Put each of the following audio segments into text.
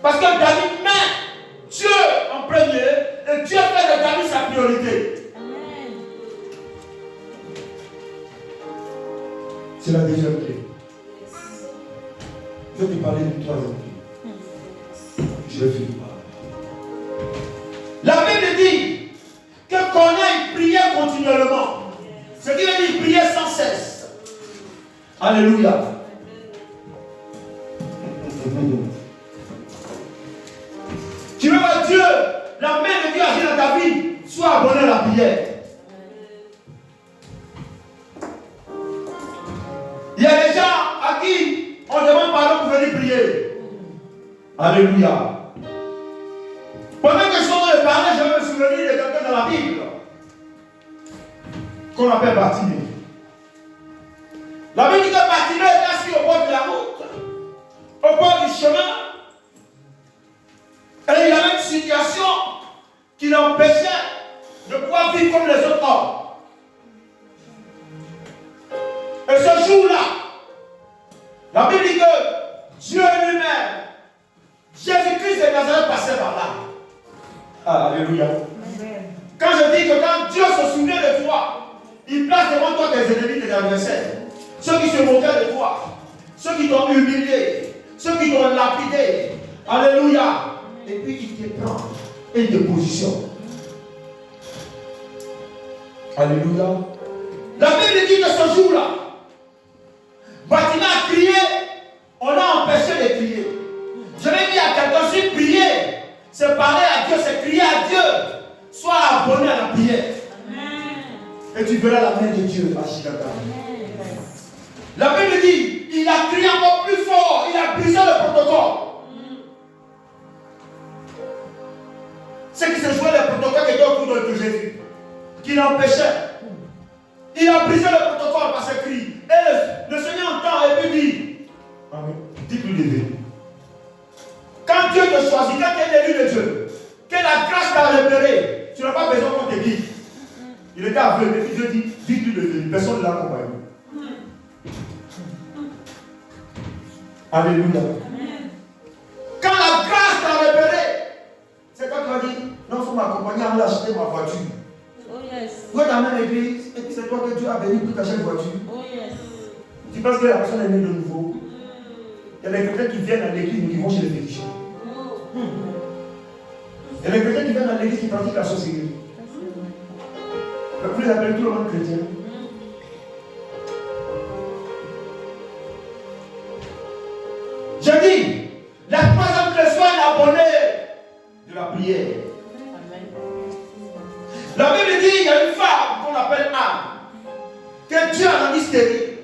Parce que David met Dieu en premier et Dieu fait de David sa priorité. Amen. C'est la deuxième clé. Je vais te parler d'une troisième clé. Je vais finir par là. La Bible dit que Corneille priait continuellement. Ce qui veut dire qu'il priait sans cesse. Alléluia. Tu veux voir Dieu, la main de Dieu agit dans ta vie, sois abonné à la prière. Il y a des gens à qui on demande pardon pour venir prier. Alléluia. Pendant que je suis en train de parler, je vais me souvenir de quelqu'un dans la Bible qu'on appelle Bartimée. La Bible dit que Bartimée est assis au bord de la route, au bord du chemin, et il avait une situation qui l'empêchait de pouvoir vivre comme les autres hommes. Et ce jour-là, la Bible dit que Dieu lui-même, Jésus-Christ de Nazareth passait par là. Ah, alléluia. Quand je dis que quand Dieu se souvient de toi, il place devant toi tes ennemis, tes adversaires, ceux qui se moquaient de toi, ceux qui t'ont humilié, ceux qui t'ont lapidé. Alléluia. Et puis il te prend et il te positionne. Alléluia. La Bible dit que ce jour-là, Bartimée a crié, on l'a empêché de crier. Je vais dire à quelqu'un, si prier, c'est parler à Dieu, c'est crier à Dieu. Sois abonné à la prière. Amen. Et tu verras la main de Dieu agir dans ta vie. La Bible dit, il a crié encore plus fort, il a brisé le protocole. Ce qui se jouait, le protocole qui était autour de Jésus, qui l'empêchait. Il a brisé le protocole par ses cris. Et le Seigneur entend et puis dit, amen, dites-lui de venir. Quand Dieu te choisit, quand tu es élu de Dieu, que la grâce t'a repéré, tu n'as pas besoin qu'on te guide. Il était aveugle et puis Dieu dit, dites-lui de venir. Personne ne l'a accompagné. Alléluia. Amen. Quand la grâce t'a repéré, c'est quand tu as dit, non, il faut m'accompagner à acheter ma voiture. Oh yes. Tu es dans la même église et puis c'est toi que Dieu a béni pour t'acheter une voiture. Oh yes. Tu penses que la personne est née de nouveau. Il y a des chrétiens qui viennent à l'église mais qui vont chez les féticheurs. Il y a des chrétiens qui viennent à l'église qui pratiquent la sorcellerie. Vous les appelez tout le monde chrétien. Je dis, la troisième clé, soit un abonné de la prière. La Bible dit, il y a une femme qu'on appelle Anne, que Dieu a rendue stérile,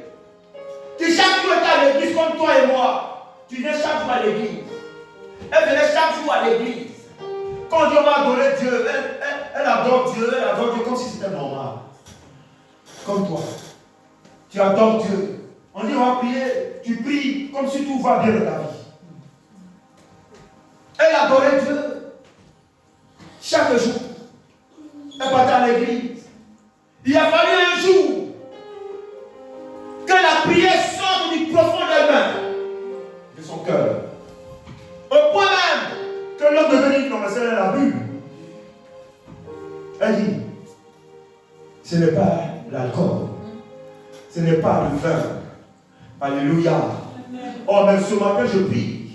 qui chaque jour était à l'église comme toi et moi. Tu viens chaque jour à l'église. Elle venait chaque jour à l'église. Quand Dieu va adorer Dieu, elle adore Dieu comme si c'était normal. Comme toi. Tu adores Dieu. On dit on va prier, tu pries comme si tout va bien dans ta vie. Elle adorait Dieu. Chaque jour. Elle partait à l'église. Il a fallu un jour que la prière sorte du profond d'elle-même, de son cœur. Au point même que l'homme devenu commençait à la vue. Elle dit, ce n'est pas l'alcool, ce n'est pas le vin. Alléluia. Oh, mais ce matin, je prie.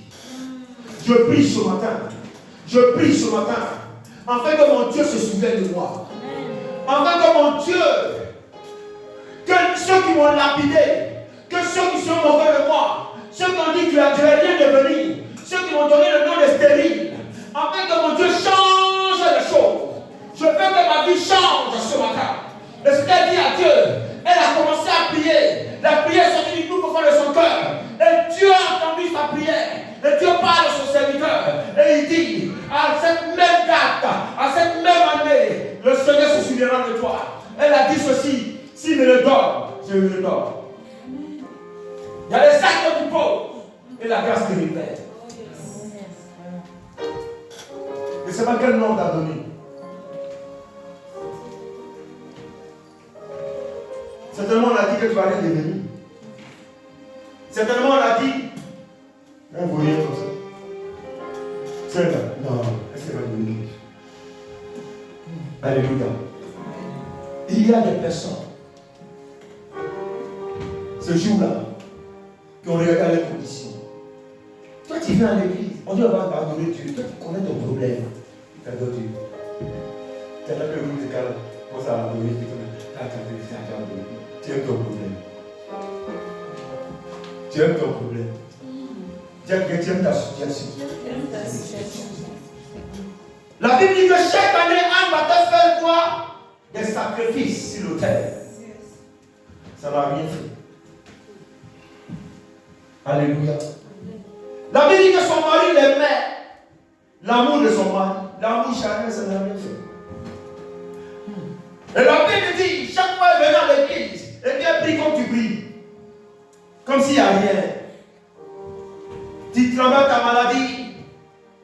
Je prie ce matin. Je prie ce matin. Afin que mon Dieu se souvienne de moi. Afin que mon Dieu, que ceux qui m'ont lapidé, que ceux qui sont mauvais de moi, ceux qui ont dit que je n'ai rien devenir, ceux qui m'ont donné le nom de stérile, afin que mon Dieu change les choses. Je veux que ma vie change ce matin. Et ce qu'elle dit à Dieu, elle a commencé à prier. La prière est sortie du plus profond de son cœur. Et Dieu a entendu sa prière. Et Dieu parle à son serviteur. Et il dit, à cette même date, à cette même année, le Seigneur se souviendra de toi. Elle a dit ceci, s'il me le donne, je le donne. Il y a les actes que tu poses et la grâce te libère. Et c'est pas quel nom t'a donné. Certainement on a dit que tu vas aller devenir. Certainement on a dit, un voyage comme ça. C'est là. Non, est-ce qu'elle va nous dire? Alléluia. Il y a des personnes, ce jour-là, qui ont regardé les conditions. Toi, tu viens à l'église, on dit on va adorer Dieu. Toi, tu connais ton problème. Tu adores Dieu. Tu as le groupe de calme. Comment ça va adorer Dieu? Tu aimes ton problème. Tu aimes ton problème. Tu aimes ta situation. La Bible dit que chaque année, Anne va te faire quoi? Des sacrifices sur l'autel. Ça n'a rien fait. Alléluia. La Bible dit que son mari l'aimait. L'amour de son mari. L'amour charnel, ça n'a rien fait. Et la Bible dit, chaque fois qu'elle venait à l'église, et bien prie comme tu pries. Comme s'il n'y a rien. Tu travailles ta maladie.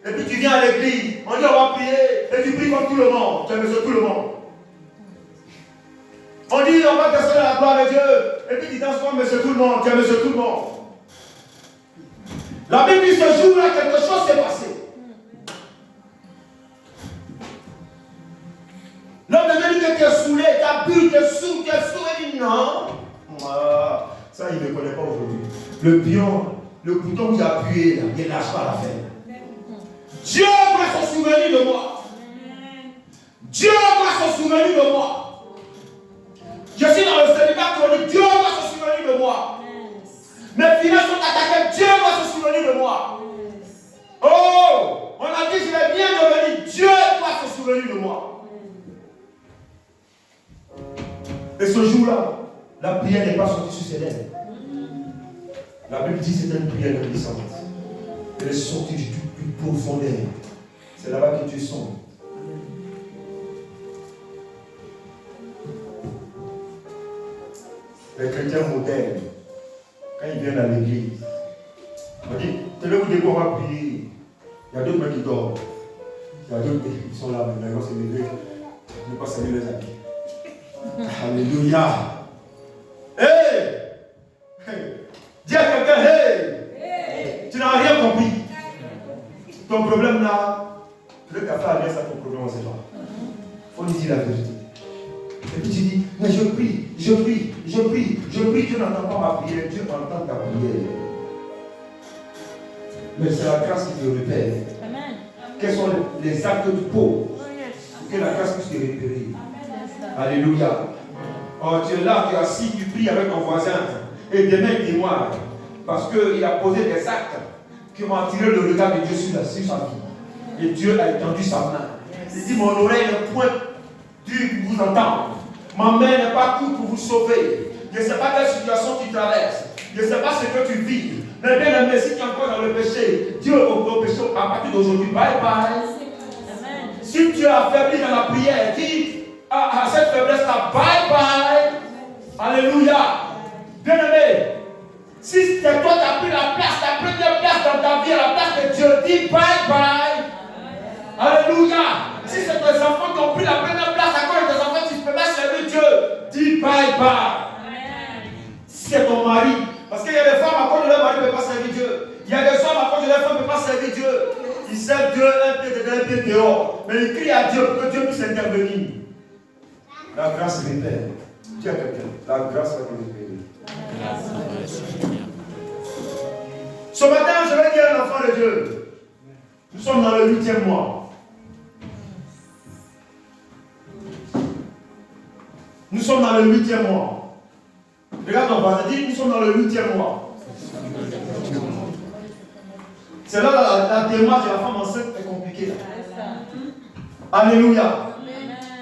Et puis tu viens à l'église, on dit on va prier, et tu pries comme tout le monde, tu aimes sur tout le monde. On dit on va descendre la gloire de Dieu, et puis tu danses comme monsieur tout le monde, tu aimes sur tout le monde. La Bible dit ce jour-là, quelque chose s'est passé. L'homme de Dieu dit que tu es saoulé, tu as bu, tu es sous, il dit non. Ça, il ne connaît pas aujourd'hui. Le pion, le bouton où il a appuyé, là, il ne lâche pas l'affaire. Dieu va se souvenir de moi. Dieu va se souvenir de moi. Je suis dans le célibat chronique. Dieu va se souvenir de moi. Mes finances sont attaquées. Dieu va se souvenir de moi. Oh, on a dit je vais bien devenir. Dieu va se souvenir de moi. Et ce jour-là, la prière n'est pas sortie sur ses lèvres. La Bible dit que c'était une prière glissante. Elle est sortie du plus profondeur. C'est là-bas que tu sens. Les chrétiens modernes, quand ils viennent à l'église, on dit, tenez-vous debout, on va prier. Il y a d'autres mecs qui dorment. Il y a d'autres qui sont là maintenant, ils vont se lever. Ils ne vont pas saluer les amis. Alléluia. Hey! Dis à quelqu'un, hey! Tu n'as rien compris. Ton problème là, le café a bien ça, ton problème, on ne sait pas. Il faut lui dire la vérité. Et puis tu dis, mais je prie, Dieu n'entend pas ma prière, Dieu entend ta prière. Mais c'est la grâce qui te repère. Amen. Quels sont les actes du pauvre? Que la grâce puisse te repérer. Alléluia. Oh, tu es là, tu es assis, tu pries avec ton voisin. Et demain il témoigne. Parce qu'il a posé des actes qui ont attiré le regard de Dieu sur sa vie. Et Dieu a étendu sa main. Il dit, mon oreille n'est point dure pour vous entendre. Ma main n'est pas courte pour vous sauver. Je ne sais pas quelle situation tu traverses. Je ne sais pas ce que tu vis. Mais bien aimé, si tu es encore dans le péché, Dieu au péché à partir d'aujourd'hui. Bye bye. Amen. Si tu es affaibli dans la prière, dis à cette faiblesse-là, bye bye. Alléluia. Bien aimé. Si c'est toi qui as pris la place, la première place dans ta vie, la place de Dieu, dis bye bye. Alléluia. Si c'est tes enfants qui ont pris la première place à cause de tes enfants, tu peux pas servir Dieu, dis bye bye. Si c'est ton mari, parce qu'il y a des femmes à cause de leur mari ne peuvent pas servir Dieu. Il y a des hommes à cause de leur femme ne peuvent pas servir Dieu. Ils servent Dieu un pied dedans, un pied dehors. Mais ils crient à Dieu pour que Dieu puisse intervenir. La grâce répère. Dis à quelqu'un, la grâce va te répérer. Ce matin, je vais dire à l'enfant de Dieu. Nous sommes dans le 8e mois. Nous sommes dans le 8e mois. Regarde ton voisin, dis, nous sommes dans le 8e mois. C'est là la démarche de la femme enceinte est compliquée. Alléluia.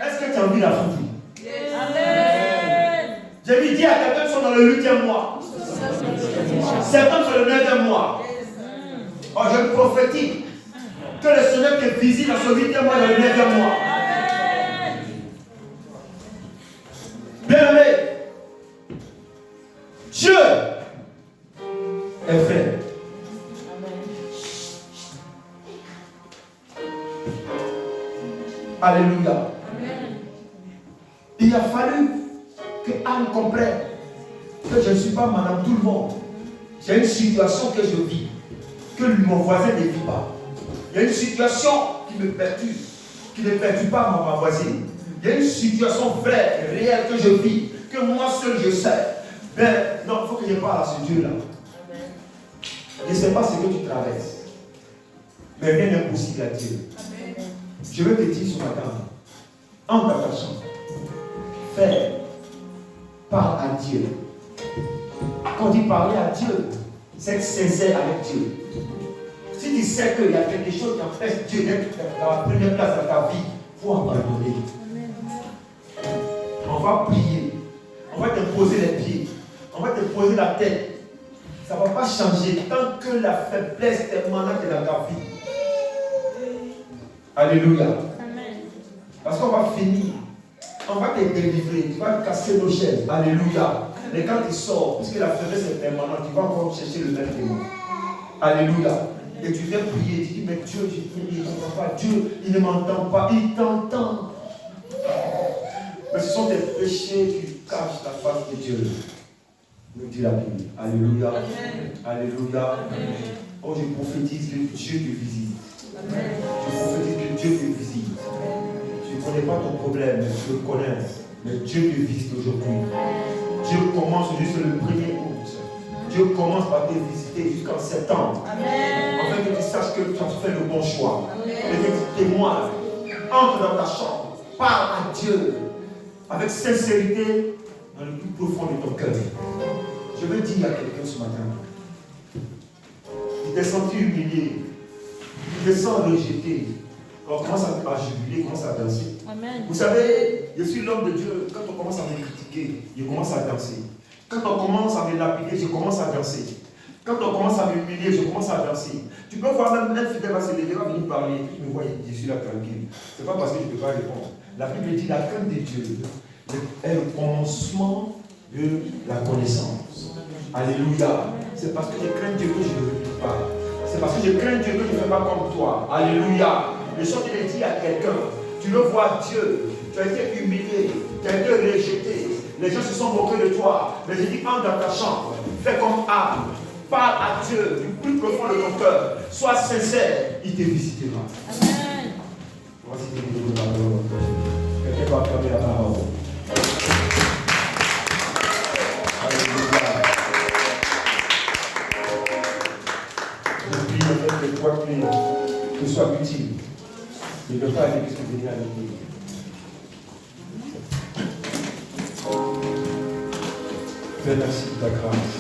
Est-ce que tu as envie d'affronter? Amen. J'ai dit, dis à quelqu'un, nous sommes dans le 8e mois. Septembre, c'est le 9e mois. Oh, je prophétise que le Seigneur te visite dans ce 8e mois, dans le 9e mois. Bien aimé, Dieu est vrai. Alléluia. Amen. Il a fallu que Anne comprenne que je ne suis pas madame tout le monde. J'ai une situation que je vis, que mon voisin ne vit pas. Il y a une situation qui me perturbe, qui ne perturbe pas ma voisine. Il y a une situation vraie, réelle que je vis, que moi seul je sais. Mais non, il faut que je parle à ce Dieu-là. Je ne sais pas ce que tu traverses. Mais rien n'est impossible à Dieu. Je veux te dire ce matin, en t'attachant, fais, parle à Dieu. Quand on dit parler à Dieu, c'est être sincère avec Dieu. Si tu sais qu'il y a quelque chose qui empêche Dieu d'être dans la première place de ta vie, il faut abandonner. On va prier. On va te poser les pieds. On va te poser la tête. Ça ne va pas changer tant que la faiblesse est manante dans ta vie. Alléluia. Amen. Parce qu'on va finir. On va te délivrer. Tu vas casser nos chaises. Alléluia. Mais quand tu sors, puisque la faiblesse est permanente, tu vas encore chercher le même démon. Alléluia. Et tu viens prier. Tu dis, mais Dieu, je prie, il ne m'entend pas. Dieu, il ne m'entend pas. Il t'entend. Mais ce sont tes péchés qui cachent la face de Dieu. Nous dit la Bible. Alléluia. Amen. Alléluia. Amen. Oh, je prophétise que Dieu te visite. Amen. Je prophétise que Dieu te visite. Je ne connais pas ton problème, mais je le connais. Mais Dieu te visite aujourd'hui. Dieu commence juste le 1er août. Dieu commence par te visiter jusqu'en septembre. Amen. Afin que tu saches que tu as fait le bon choix. Amen. Et que tu témoignes. Entre dans ta chambre. Parle à Dieu. Avec sincérité. Dans le plus profond de ton cœur. Je veux dire à quelqu'un ce matin. Tu t'es senti humilié. Tu te sens rejeté. On commence à jubiler, commence à danser. Amen. Vous savez, je suis l'homme de Dieu. Quand on commence à me critiquer, je commence à danser. Quand on commence à me lapider, je commence à danser. Quand on commence à m'humilier, je commence à danser. Tu peux voir même un fidèle va se lever, va venir parler, et puis me voir, je suis là tranquille. Ce n'est pas parce que je ne peux pas répondre. La Bible dit la crainte de Dieu est le commencement de la connaissance. Alléluia. C'est parce que je crains Dieu que je ne veux pas. C'est parce que je crains Dieu que je ne fais pas comme toi. Alléluia. Le chant qu'il dit à quelqu'un, tu veux voir Dieu, tu as été humilié, tu as été rejeté, les gens se sont moqués de toi. Mais je dis, entre dans ta chambre, fais comme âme, parle à Dieu du plus profond de ton cœur, sois sincère, il te visitera. Amen. Voici les vidéos de la parole. Quelqu'un va acclamer la parole. Je prie avec les trois clés que ce soit utile. Il ne peut pas aller puisque venir à l'église. Père, merci de ta grâce.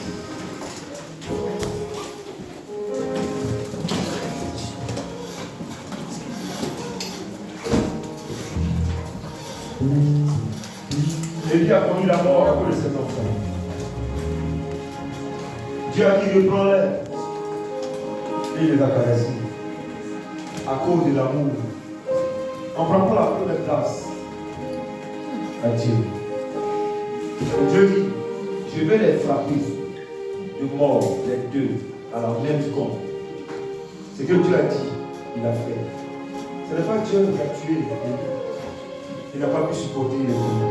Élie a connu la mort à cause de cet enfant. Dieu a dit reprends-les. Et il les a caressés. À cause de l'amour. On ne prend pas la première place à Dieu. Dieu dit, je vais les frapper de mort, les deux, à la même seconde. Ce que Dieu a dit, il a fait. Ce n'est pas Dieu qui a tué. Il n'a pas pu supporter les hommes.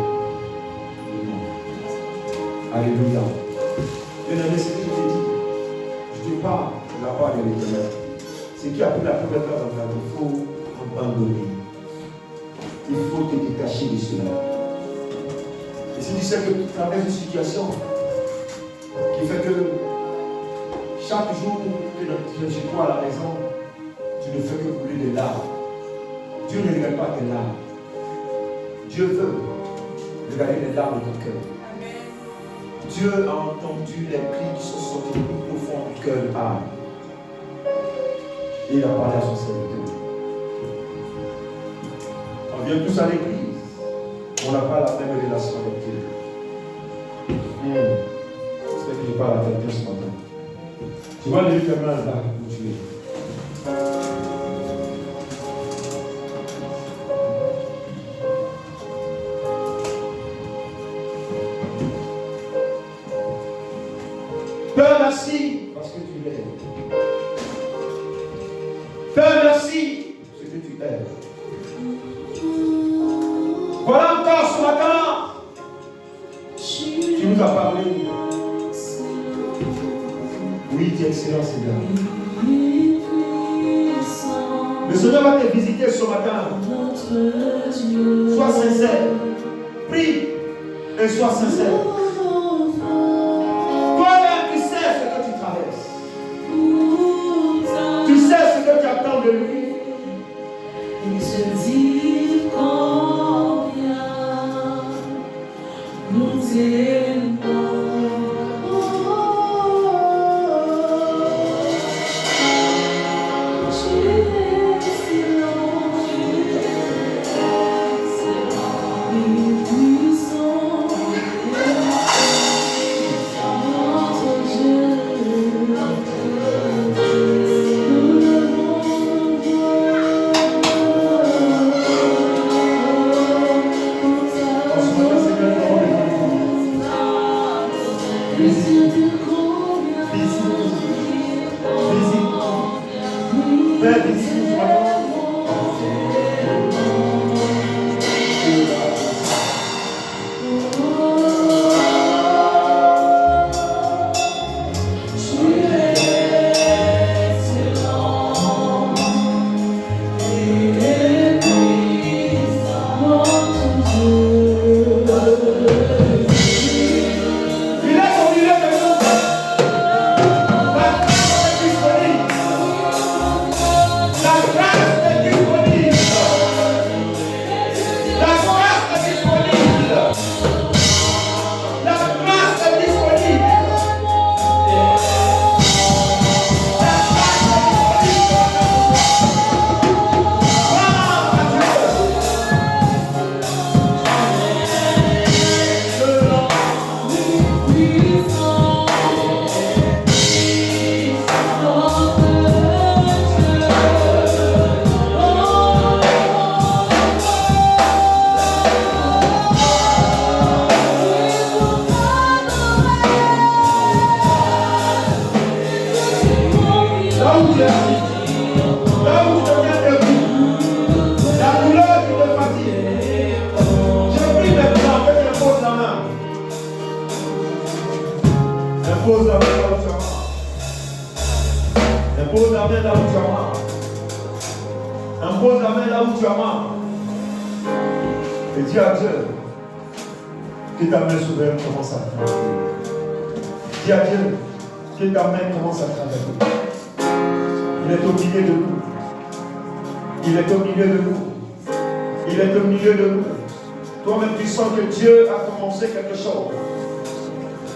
Alléluia. Bien-aimé, ce que je te dis, je te parle de la part de l'Éternel. Ce qui a pris la première place dans ta vie, il faut abandonner. Il faut te détacher de cela. Et si tu sais que tu traverses une situation qui fait que chaque jour que tu es chez toi à la maison, tu ne fais que couler des larmes. Dieu ne regarde pas tes larmes. Dieu veut regarder les larmes de ton cœur. Dieu a entendu les cris qui sont sortis du plus profond du cœur de l'âme. Et il a parlé à son serviteur. On vient tous à l'église. On n'a pas la même relation avec Dieu. J'espère que je parle à quelqu'un ce matin. Tu vois les tes mains là où tu es. Père, merci parce que tu l'aimes. Père, merci parce que tu aimes. Voilà encore ce matin. Tu nous as parlé. Oui, tu es excellent, Seigneur. Le Seigneur va te visiter ce matin. Sois sincère. Prie et sois sincère. Toi-même, tu sais ce que tu traverses. Tu sais ce que tu attends de lui. Il se dit combien nous aimons.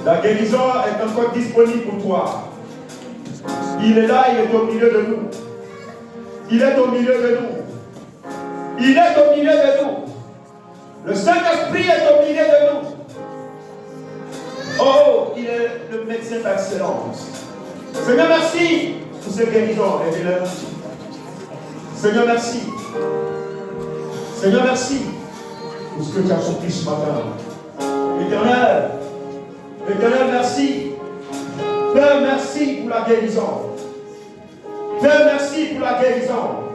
La guérison est encore disponible pour toi. Il est là, il est au milieu de nous. Il est au milieu de nous. Il est au milieu de nous. Le Saint-Esprit est au milieu de nous. Oh, il est le médecin d'excellence. Seigneur, merci pour ces guérisons. Seigneur, merci. Seigneur, merci pour ce que tu as accompli ce matin. Éternel, Éternel, merci. Père, merci pour la guérison. Père, merci pour la guérison.